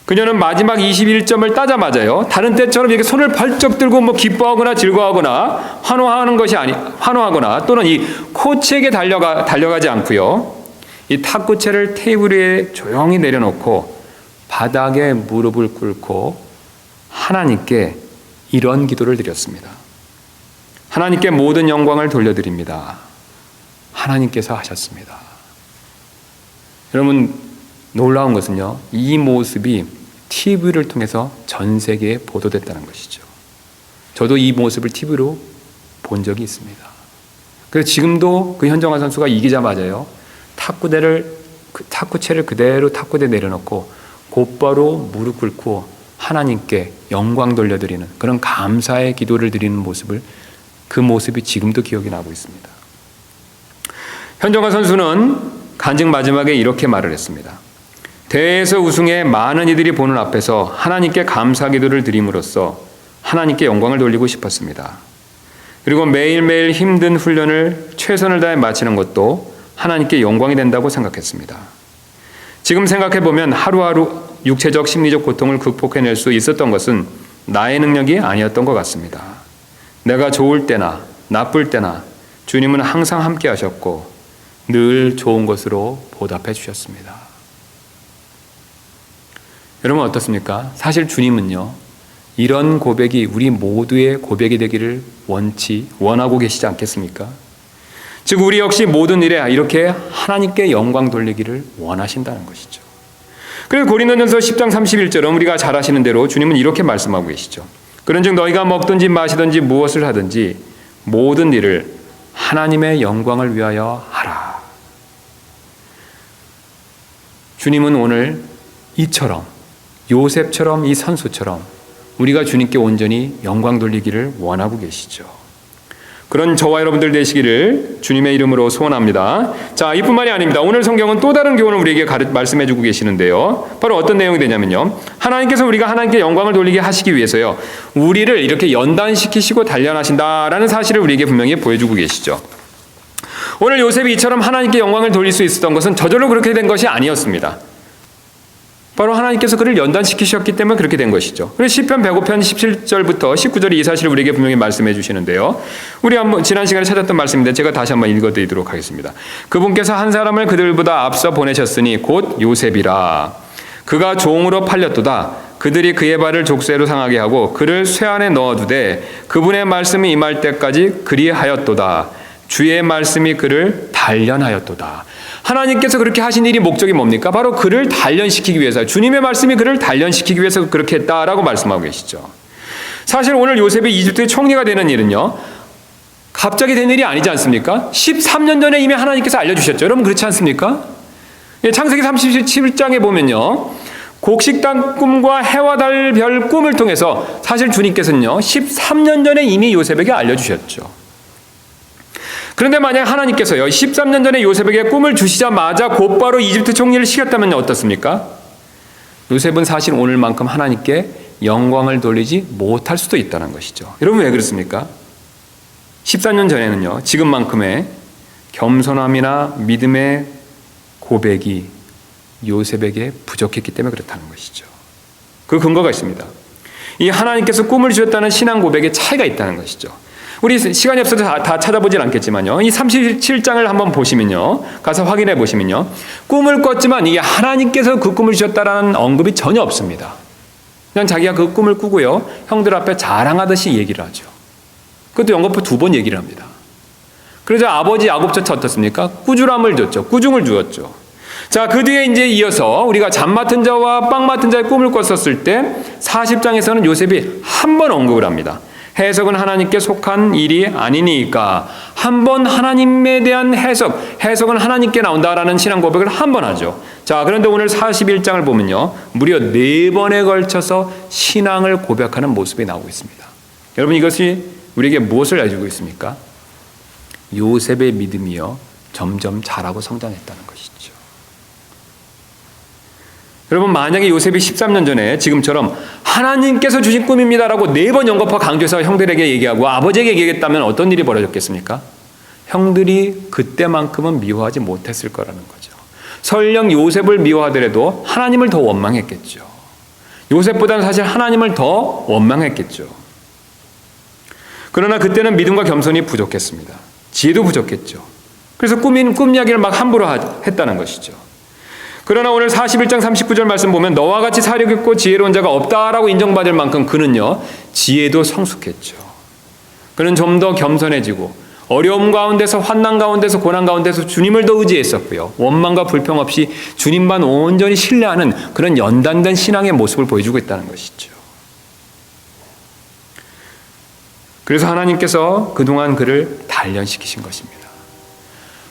그녀는 마지막 21점을 따자마자요, 다른 때처럼 이렇게 손을 벌쩍 들고 기뻐하거나 즐거워하거나 환호하거나 또는 이 코치에게 달려가지 않고요, 이 탁구채를 테이블 위에 조용히 내려놓고 바닥에 무릎을 꿇고 하나님께 이런 기도를 드렸습니다. 하나님께 모든 영광을 돌려드립니다. 하나님께서 하셨습니다. 여러분, 놀라운 것은요, 이 모습이 TV를 통해서 전 세계에 보도됐다는 것이죠. 저도 이 모습을 TV로 본 적이 있습니다. 그래서 지금도 그 현정환 선수가 이기자마자요, 탁구채를 그대로 탁구대에 내려놓고 곧바로 무릎 꿇고 하나님께 영광 돌려드리는 그런 감사의 기도를 드리는 모습을, 그 모습이 지금도 기억이 나고 있습니다. 현정환 선수는 간증 마지막에 이렇게 말을 했습니다. 대회에서 우승해 많은 이들이 보는 앞에서 하나님께 감사 기도를 드림으로써 하나님께 영광을 돌리고 싶었습니다. 그리고 매일매일 힘든 훈련을 최선을 다해 마치는 것도 하나님께 영광이 된다고 생각했습니다. 지금 생각해보면 하루하루 육체적 심리적 고통을 극복해낼 수 있었던 것은 나의 능력이 아니었던 것 같습니다. 내가 좋을 때나 나쁠 때나 주님은 항상 함께 하셨고 늘 좋은 것으로 보답해 주셨습니다. 여러분 어떻습니까? 사실 주님은요, 이런 고백이 우리 모두의 고백이 되기를 원하고 계시지 않겠습니까? 즉 우리 역시 모든 일에 이렇게 하나님께 영광 돌리기를 원하신다는 것이죠. 그래서 고린도전서 10장 31절은 우리가 잘 아시는 대로 주님은 이렇게 말씀하고 계시죠. 그런즉 너희가 먹든지 마시든지 무엇을 하든지 모든 일을 하나님의 영광을 위하여 하라. 주님은 오늘 이처럼, 요셉처럼, 이 선수처럼 우리가 주님께 온전히 영광 돌리기를 원하고 계시죠. 그런 저와 여러분들 되시기를 주님의 이름으로 소원합니다. 자, 이뿐만이 아닙니다. 오늘 성경은 또 다른 교훈을 우리에게 말씀해주고 계시는데요. 바로 어떤 내용이 되냐면요, 하나님께서 우리가 하나님께 영광을 돌리게 하시기 위해서요, 우리를 이렇게 연단시키시고 단련하신다라는 사실을 우리에게 분명히 보여주고 계시죠. 오늘 요셉이 이처럼 하나님께 영광을 돌릴 수 있었던 것은 저절로 그렇게 된 것이 아니었습니다. 바로 하나님께서 그를 연단시키셨기 때문에 그렇게 된 것이죠. 그래서 시편 105편 17절부터 19절에 이 사실을 우리에게 분명히 말씀해 주시는데요. 우리 한번 지난 시간에 찾았던 말씀인데 제가 다시 한번 읽어드리도록 하겠습니다. 그분께서 한 사람을 그들보다 앞서 보내셨으니 곧 요셉이라. 그가 종으로 팔렸도다. 그들이 그의 발을 족쇄로 상하게 하고 그를 쇠 안에 넣어두되 그분의 말씀이 임할 때까지 그리하였도다. 주의 말씀이 그를 단련하였도다. 하나님께서 그렇게 하신 일이 목적이 뭡니까? 바로 그를 단련시키기 위해서, 주님의 말씀이 그를 단련시키기 위해서 그렇게 했다라고 말씀하고 계시죠. 사실 오늘 요셉이 이집트의 총리가 되는 일은요, 갑자기 된 일이 아니지 않습니까? 13년 전에 이미 하나님께서 알려주셨죠. 여러분 그렇지 않습니까? 창세기 37장에 보면요, 곡식단 꿈과 해와 달 별 꿈을 통해서 사실 주님께서는요 13년 전에 이미 요셉에게 알려주셨죠. 그런데 만약 하나님께서요 13년 전에 요셉에게 꿈을 주시자마자 곧바로 이집트 총리를 시켰다면 어떻습니까? 요셉은 사실 오늘만큼 하나님께 영광을 돌리지 못할 수도 있다는 것이죠. 여러분 왜 그렇습니까? 14년 전에는요 지금만큼의 겸손함이나 믿음의 고백이 요셉에게 부족했기 때문에 그렇다는 것이죠. 그 근거가 있습니다. 이 하나님께서 꿈을 주셨다는 신앙 고백에 차이가 있다는 것이죠. 우리 시간이 없어서 다 찾아보진 않겠지만요, 이 37장을 한번 보시면요, 가서 확인해 보시면요, 꿈을 꿨지만 이게 하나님께서 그 꿈을 주셨다라는 언급이 전혀 없습니다. 그냥 자기가 그 꿈을 꾸고요, 형들 앞에 자랑하듯이 얘기를 하죠. 그것도 연거푸 2번 얘기를 합니다. 그래서 아버지 야곱조차 어떻습니까? 꾸주람을 줬죠. 꾸중을 주었죠. 자, 그 뒤에 이제 이어서 우리가 잠 맡은 자와 빵 맡은 자의 꿈을 꿨었을 때 40장에서는 요셉이 한 번 언급을 합니다. 해석은 하나님께 속한 일이 아니니까. 한 번 하나님에 대한 해석은 하나님께 나온다라는 신앙 고백을 한 번 하죠. 자, 그런데 오늘 41장을 보면요, 무려 4번에 걸쳐서 신앙을 고백하는 모습이 나오고 있습니다. 여러분 이것이 우리에게 무엇을 알려주고 있습니까? 요셉의 믿음이요 점점 자라고 성장했다는 것이죠. 여러분 만약에 요셉이 13년 전에 지금처럼 하나님께서 주신 꿈입니다라고 4번 연거푸 강조해서 형들에게 얘기하고 아버지에게 얘기했다면 어떤 일이 벌어졌겠습니까? 형들이 그때만큼은 미워하지 못했을 거라는 거죠. 설령 요셉을 미워하더라도 하나님을 더 원망했겠죠. 요셉보다는 사실 하나님을 더 원망했겠죠. 그러나 그때는 믿음과 겸손이 부족했습니다. 지혜도 부족했죠. 그래서 꿈 이야기를 막 함부로 했다는 것이죠. 그러나 오늘 41장 39절 말씀 보면 너와 같이 사력 있고 지혜로운 자가 없다라고 인정받을 만큼 그는요 지혜도 성숙했죠. 그는 좀 더 겸손해지고 어려움 가운데서 환난 가운데서 고난 가운데서 주님을 더 의지했었고요. 원망과 불평 없이 주님만 온전히 신뢰하는 그런 연단된 신앙의 모습을 보여주고 있다는 것이죠. 그래서 하나님께서 그동안 그를 단련시키신 것입니다.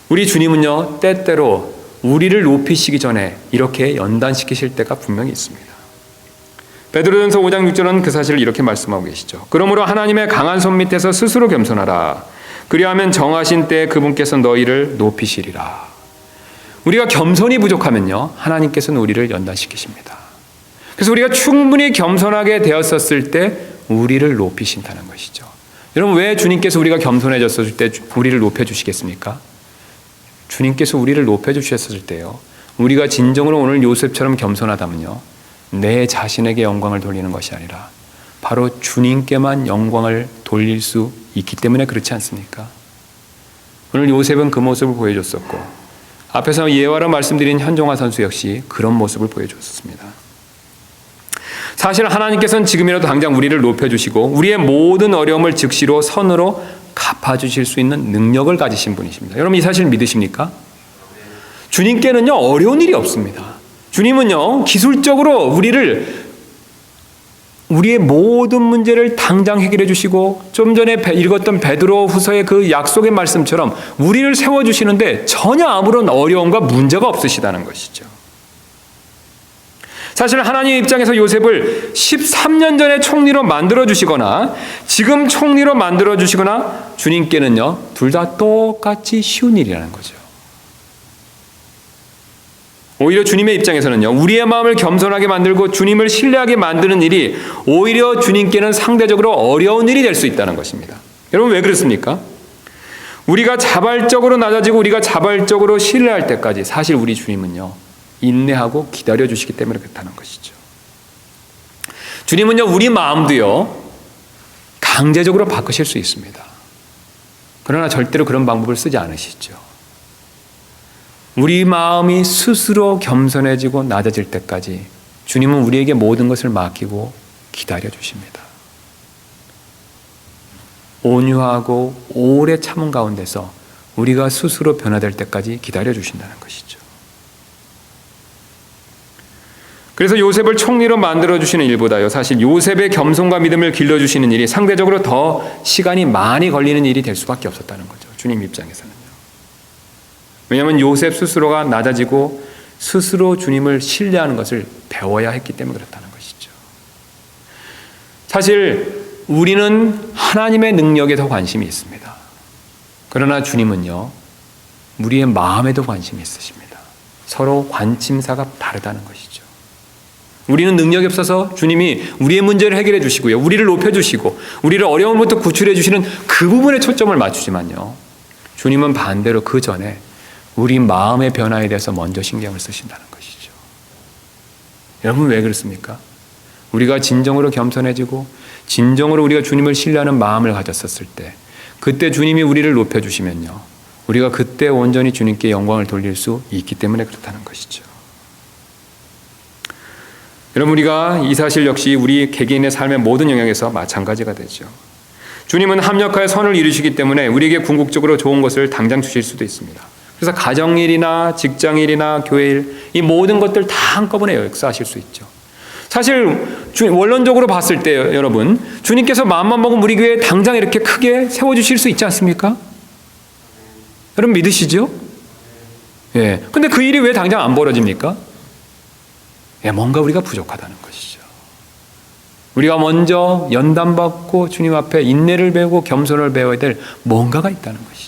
우리 주님은요, 때때로 우리를 높이시기 전에 이렇게 연단시키실 때가 분명히 있습니다. 베드로전서 5장 6절은 그 사실을 이렇게 말씀하고 계시죠. 그러므로 하나님의 강한 손 밑에서 스스로 겸손하라. 그리하면 정하신 때에 그분께서 너희를 높이시리라. 우리가 겸손이 부족하면요, 하나님께서는 우리를 연단시키십니다. 그래서 우리가 충분히 겸손하게 되었었을 때 우리를 높이신다는 것이죠. 여러분, 왜 주님께서 우리가 겸손해졌을 때 우리를 높여주시겠습니까? 주님께서 우리를 높여주셨을 때요, 우리가 진정으로 오늘 요셉처럼 겸손하다면요, 내 자신에게 영광을 돌리는 것이 아니라 바로 주님께만 영광을 돌릴 수 있기 때문에 그렇지 않습니까? 오늘 요셉은 그 모습을 보여줬었고, 앞에서 예화로 말씀드린 현종화 선수 역시 그런 모습을 보여줬습니다. 사실 하나님께서는 지금이라도 당장 우리를 높여주시고 우리의 모든 어려움을 즉시로 선으로 갚아주실 수 있는 능력을 가지신 분이십니다. 여러분, 이 사실 믿으십니까? 주님께는요, 어려운 일이 없습니다. 주님은요, 기술적으로 우리의 모든 문제를 당장 해결해 주시고, 좀 전에 읽었던 베드로 후서의 그 약속의 말씀처럼 우리를 세워주시는데 전혀 아무런 어려움과 문제가 없으시다는 것이죠. 사실 하나님 입장에서 요셉을 13년 전에 총리로 만들어주시거나 지금 총리로 만들어주시거나 주님께는요, 둘 다 똑같이 쉬운 일이라는 거죠. 오히려 주님의 입장에서는요, 우리의 마음을 겸손하게 만들고 주님을 신뢰하게 만드는 일이 오히려 주님께는 상대적으로 어려운 일이 될 수 있다는 것입니다. 여러분, 왜 그렇습니까? 우리가 자발적으로 낮아지고 우리가 자발적으로 신뢰할 때까지 사실 우리 주님은요, 인내하고 기다려주시기 때문에 그렇다는 것이죠. 주님은요, 우리 마음도요, 강제적으로 바꾸실 수 있습니다. 그러나 절대로 그런 방법을 쓰지 않으시죠. 우리 마음이 스스로 겸손해지고 낮아질 때까지 주님은 우리에게 모든 것을 맡기고 기다려주십니다. 온유하고 오래 참은 가운데서 우리가 스스로 변화될 때까지 기다려주신다는 것이죠. 그래서 요셉을 총리로 만들어주시는 일보다요, 사실 요셉의 겸손과 믿음을 길러주시는 일이 상대적으로 더 시간이 많이 걸리는 일이 될 수밖에 없었다는 거죠. 주님 입장에서는요. 왜냐하면 요셉 스스로가 낮아지고 스스로 주님을 신뢰하는 것을 배워야 했기 때문에 그렇다는 것이죠. 사실 우리는 하나님의 능력에 더 관심이 있습니다. 그러나 주님은요, 우리의 마음에도 관심이 있으십니다. 서로 관심사가 다르다는 것이죠. 우리는 능력이 없어서 주님이 우리의 문제를 해결해 주시고요, 우리를 높여주시고 우리를 어려움부터 구출해 주시는 그 부분에 초점을 맞추지만요, 주님은 반대로 그 전에 우리 마음의 변화에 대해서 먼저 신경을 쓰신다는 것이죠. 여러분, 왜 그렇습니까? 우리가 진정으로 겸손해지고 진정으로 우리가 주님을 신뢰하는 마음을 가졌었을 때, 그때 주님이 우리를 높여주시면요, 우리가 그때 온전히 주님께 영광을 돌릴 수 있기 때문에 그렇다는 것이죠. 여러분, 우리가 이 사실 역시 우리 개개인의 삶의 모든 영역에서 마찬가지가 되죠. 주님은 합력하여 선을 이루시기 때문에 우리에게 궁극적으로 좋은 것을 당장 주실 수도 있습니다. 그래서 가정일이나 직장일이나 교회일, 이 모든 것들 다 한꺼번에 역사하실 수 있죠. 사실 원론적으로 봤을 때 여러분, 주님께서 마음만 먹으면 우리 교회에 당장 이렇게 크게 세워주실 수 있지 않습니까? 여러분, 믿으시죠? 예. 근데 그 일이 왜 당장 안 벌어집니까? 예, 뭔가 우리가 부족하다는 것이죠. 우리가 먼저 연단받고 주님 앞에 인내를 배우고 겸손을 배워야 될 뭔가가 있다는 것이죠.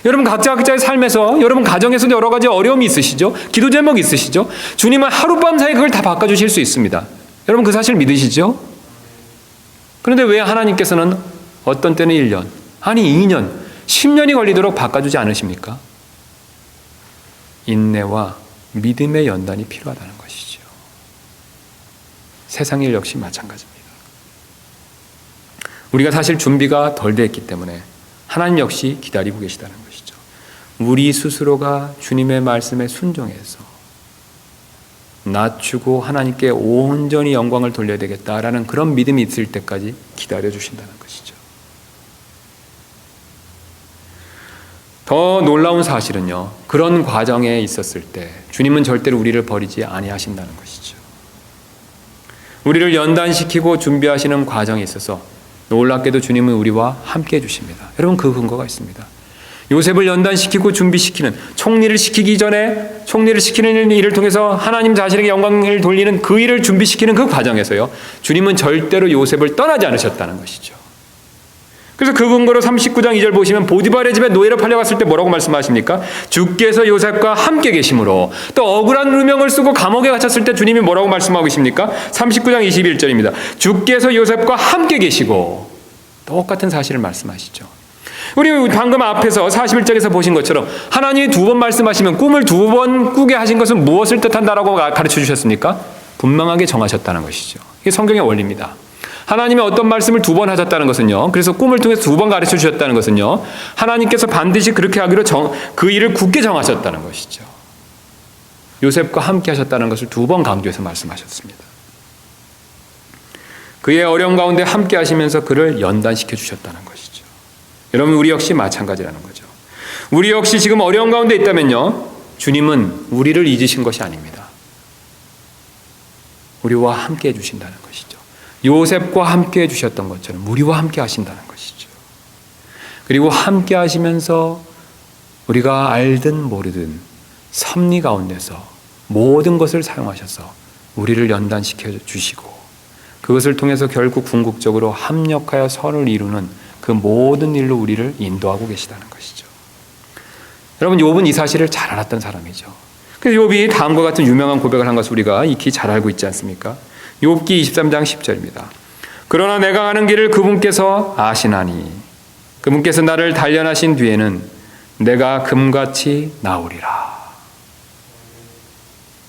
여러분, 각자의 삶에서, 여러분 가정에서도 여러 가지 어려움이 있으시죠? 기도 제목 있으시죠? 주님은 하룻밤 사이에 그걸 다 바꿔주실 수 있습니다. 여러분, 그 사실 믿으시죠? 그런데 왜 하나님께서는 어떤 때는 1년, 아니 2년, 10년이 걸리도록 바꿔주지 않으십니까? 인내와 믿음의 연단이 필요하다는 것이죠. 세상 일 역시 마찬가지입니다. 우리가 사실 준비가 덜 됐기 때문에 하나님 역시 기다리고 계시다는 것이죠. 우리 스스로가 주님의 말씀에 순종해서 낮추고 하나님께 온전히 영광을 돌려야 되겠다라는 그런 믿음이 있을 때까지 기다려주신다는 것이죠. 더 놀라운 사실은요, 그런 과정에 있었을 때 주님은 절대로 우리를 버리지 아니하신다는 것이죠. 우리를 연단시키고 준비하시는 과정에 있어서 놀랍게도 주님은 우리와 함께 해주십니다. 여러분, 그 근거가 있습니다. 요셉을 연단시키고 준비시키는, 총리를 시키기 전에 총리를 시키는 일을 통해서 하나님 자신에게 영광을 돌리는 그 일을 준비시키는 그 과정에서요, 주님은 절대로 요셉을 떠나지 않으셨다는 것이죠. 그래서 그 근거로 39장 2절 보시면 보디발의 집에 노예로 팔려갔을 때 뭐라고 말씀하십니까? 주께서 요셉과 함께 계심으로. 또 억울한 누명을 쓰고 감옥에 갇혔을 때 주님이 뭐라고 말씀하고 계십니까? 39장 21절입니다. 주께서 요셉과 함께 계시고. 똑같은 사실을 말씀하시죠. 우리 방금 앞에서 41장에서 보신 것처럼 하나님이 2번 말씀하시면 꿈을 2번 꾸게 하신 것은 무엇을 뜻한다라고 가르쳐 주셨습니까? 분명하게 정하셨다는 것이죠. 이게 성경의 원리입니다. 하나님이 어떤 말씀을 2번 하셨다는 것은요, 그래서 꿈을 통해서 2번 가르쳐 주셨다는 것은요, 하나님께서 반드시 그렇게 하기로 그 일을 굳게 정하셨다는 것이죠. 요셉과 함께 하셨다는 것을 2번 강조해서 말씀하셨습니다. 그의 어려움 가운데 함께 하시면서 그를 연단시켜 주셨다는 것이죠. 여러분, 우리 역시 마찬가지라는 거죠. 우리 역시 지금 어려움 가운데 있다면요, 주님은 우리를 잊으신 것이 아닙니다. 우리와 함께 해주신다는 것이죠. 요셉과 함께 해주셨던 것처럼 우리와 함께 하신다는 것이죠. 그리고 함께 하시면서 우리가 알든 모르든 섭리 가운데서 모든 것을 사용하셔서 우리를 연단시켜 주시고, 그것을 통해서 결국 궁극적으로 합력하여 선을 이루는 그 모든 일로 우리를 인도하고 계시다는 것이죠. 여러분, 욥은 이 사실을 잘 알았던 사람이죠. 그래서 욥이 다음과 같은 유명한 고백을 한 것을 우리가 익히 잘 알고 있지 않습니까? 욥기 23장 10절입니다. 그러나 내가 가는 길을 그분께서 아시나니 그분께서 나를 단련하신 뒤에는 내가 금같이 나오리라.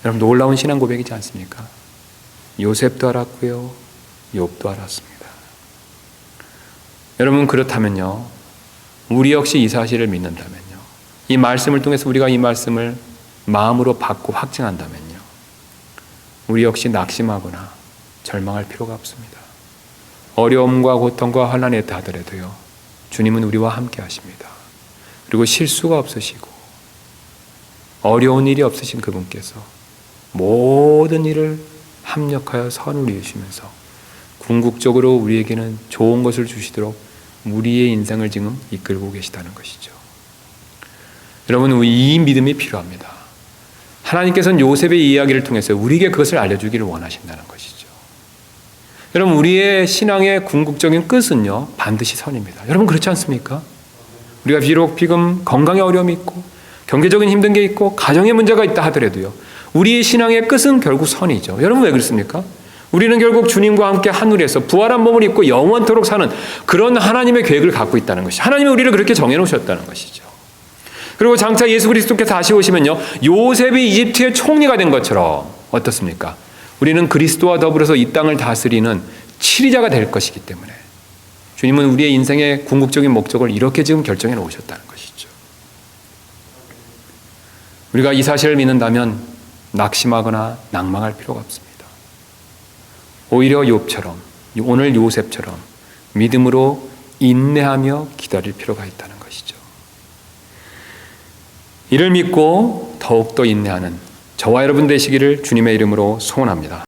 여러분, 놀라운 신앙 고백이지 않습니까? 요셉도 알았고요, 욥도 알았습니다. 여러분, 그렇다면요, 우리 역시 이 사실을 믿는다면요, 이 말씀을 통해서 우리가 이 말씀을 마음으로 받고 확증한다면요, 우리 역시 낙심하거나 절망할 필요가 없습니다. 어려움과 고통과 환난에 다더라도요, 주님은 우리와 함께 하십니다. 그리고 실수가 없으시고 어려운 일이 없으신 그분께서 모든 일을 합력하여 선을 이루시면서 궁극적으로 우리에게는 좋은 것을 주시도록 우리의 인생을 지금 이끌고 계시다는 것이죠. 여러분, 이 믿음이 필요합니다. 하나님께서는 요셉의 이야기를 통해서 우리에게 그것을 알려주기를 원하신다는 것이죠. 여러분, 우리의 신앙의 궁극적인 끝은요, 반드시 선입니다. 여러분, 그렇지 않습니까? 우리가 비록 지금 건강에 어려움이 있고 경제적인 힘든 게 있고 가정에 문제가 있다 하더라도요, 우리의 신앙의 끝은 결국 선이죠. 여러분, 왜 그렇습니까? 우리는 결국 주님과 함께 하늘에서 부활한 몸을 입고 영원토록 사는 그런 하나님의 계획을 갖고 있다는 것이죠. 하나님이 우리를 그렇게 정해놓으셨다는 것이죠. 그리고 장차 예수 그리스도께서 다시 오시면요, 요셉이 이집트의 총리가 된 것처럼 어떻습니까? 우리는 그리스도와 더불어서 이 땅을 다스리는 치리자가 될 것이기 때문에 주님은 우리의 인생의 궁극적인 목적을 이렇게 지금 결정해 놓으셨다는 것이죠. 우리가 이 사실을 믿는다면 낙심하거나 낭망할 필요가 없습니다. 오히려 욥처럼, 오늘 요셉처럼 믿음으로 인내하며 기다릴 필요가 있다는 것이죠. 이를 믿고 더욱더 인내하는 저와 여러분 되시기를 주님의 이름으로 소원합니다.